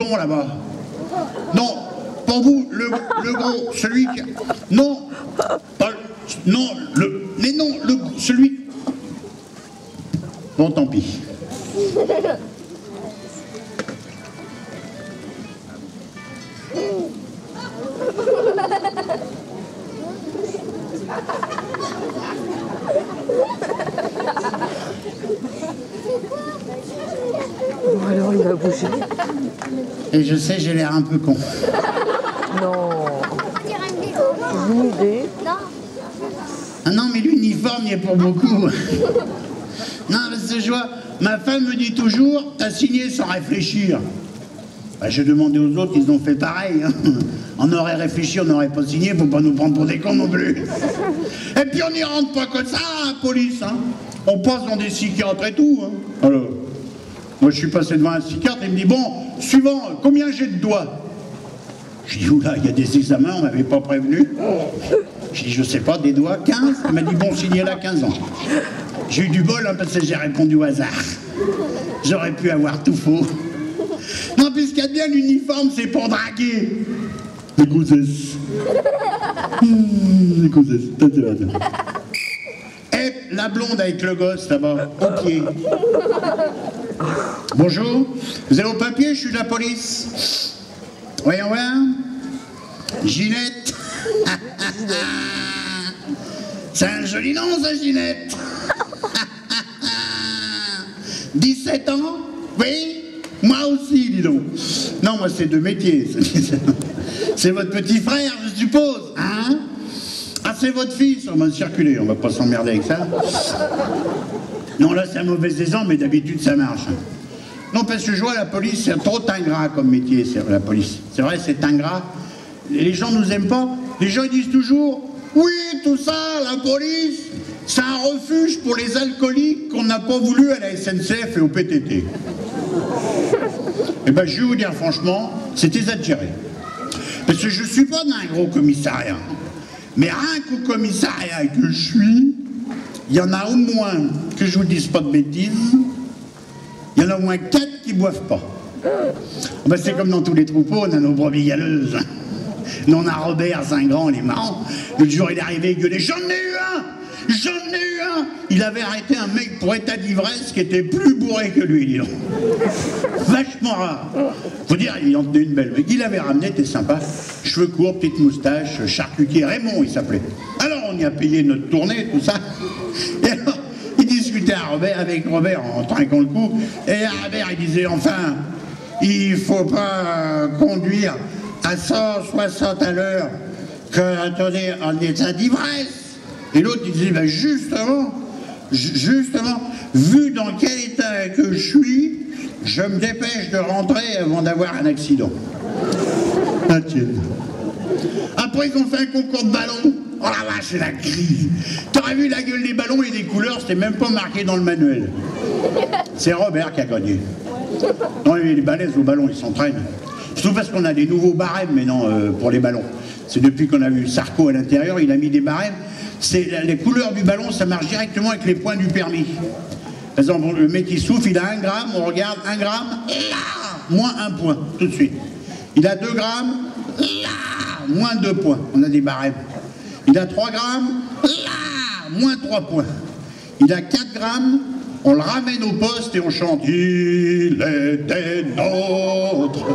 bidon là-bas. Non, pour vous, le gros, celui qui... Non, pas le... Non, mais non, celui... Bon, tant pis. Bon, alors il va bouger. Et je sais, j'ai l'air un peu con. Non. Une idée. Ah non, mais l'uniforme, il est pour beaucoup. Non, parce que je vois, ma femme me dit toujours, t'as signé sans réfléchir. Bah, j'ai demandé aux autres, ils ont fait pareil. Hein. On aurait réfléchi, on n'aurait pas signé, faut pas nous prendre pour des cons non plus. Et puis on n'y rentre pas comme ça, hein, police. Hein. On passe dans des psychiatres et tout. Hein. Alors, moi je suis passé devant un psychiatre, il me dit, bon, suivant, combien j'ai de doigts? J'ai dit, oula, il y a des examens, on m'avait pas prévenu. J'ai dit, je sais pas, des doigts, 15. Il m'a dit, bon, signez là 15 ans. J'ai eu du bol, hein, parce que j'ai répondu au hasard. J'aurais pu avoir tout faux. Non, puisqu'il y a bien l'uniforme, c'est pour draguer. Les gouzesses. Les gouzesses. Et la blonde avec le gosse là-bas, au pied. Bonjour, vous avez vos papiers, je suis de la police. Voyons voir. Ginette. C'est un joli nom, ça, Ginette. 17 ans? Oui? Moi aussi, dis donc. Non, moi, c'est deux métiers. C'est votre petit frère, je suppose, hein? Ah, c'est votre fils? On va circuler, on va pas s'emmerder avec ça. Non, là, c'est un mauvais exemple, mais d'habitude, ça marche. Non, parce que je vois la police, c'est trop ingrat comme métier, la police. C'est vrai, c'est ingrat. Les gens nous aiment pas. Les gens, ils disent toujours, oui, tout ça, la police, c'est un refuge pour les alcooliques qu'on n'a pas voulu à la SNCF et au PTT. Eh ben, je vais vous dire franchement, c'est exagéré. Parce que je ne suis pas dans un gros commissariat. Mais rien qu'au commissariat que je suis, il y en a au moins, que je vous dise pas de bêtises, il y en a au moins 4 qui ne boivent pas. Ben, c'est comme dans tous les troupeaux, on a nos brebis galeuses. Nous, on a Robert, c'est un grand, il est marrant. L'autre jour, il est arrivé, il gueulait, j'en ai eu un! J'en ai eu un! Il avait arrêté un mec pour état d'ivresse qui était plus bourré que lui, dis donc. Vachement rare. Faut dire, il en tenait une belle. Mais il avait ramené, t'es sympa. Cheveux courts, petite moustache, charcutier. Raymond, il s'appelait. Alors, on y a payé notre tournée, tout ça. Et alors, il discutait avec Robert en trinquant le coup. Et Robert, il disait, enfin, il faut pas conduire à 160 à l'heure que, attendez, en état d'ivresse. Et l'autre, il disait, ben justement, vu dans quel état que je suis, je me dépêche de rentrer avant d'avoir un accident. Ah, tiens. Après, ils ont fait un concours de ballons. Oh la vache, c'est la crise. T'aurais vu la gueule des ballons et des couleurs, c'était même pas marqué dans le manuel. C'est Robert qui a gagné. Non, les balèzes au ballon, ils s'entraînent. Surtout parce qu'on a des nouveaux barèmes maintenant pour les ballons. C'est depuis qu'on a vu Sarko à l'intérieur, il a mis des barèmes. Les couleurs du ballon, ça marche directement avec les points du permis. Par exemple, le mec il souffle, il a 1 gramme, on regarde 1 gramme, là, moins 1 point, tout de suite. Il a 2 grammes, là, moins 2 points. On a des barèmes. Il a 3 grammes, là, moins 3 points. Il a 4 grammes, on le ramène au poste et on chante « Il était nôtre ».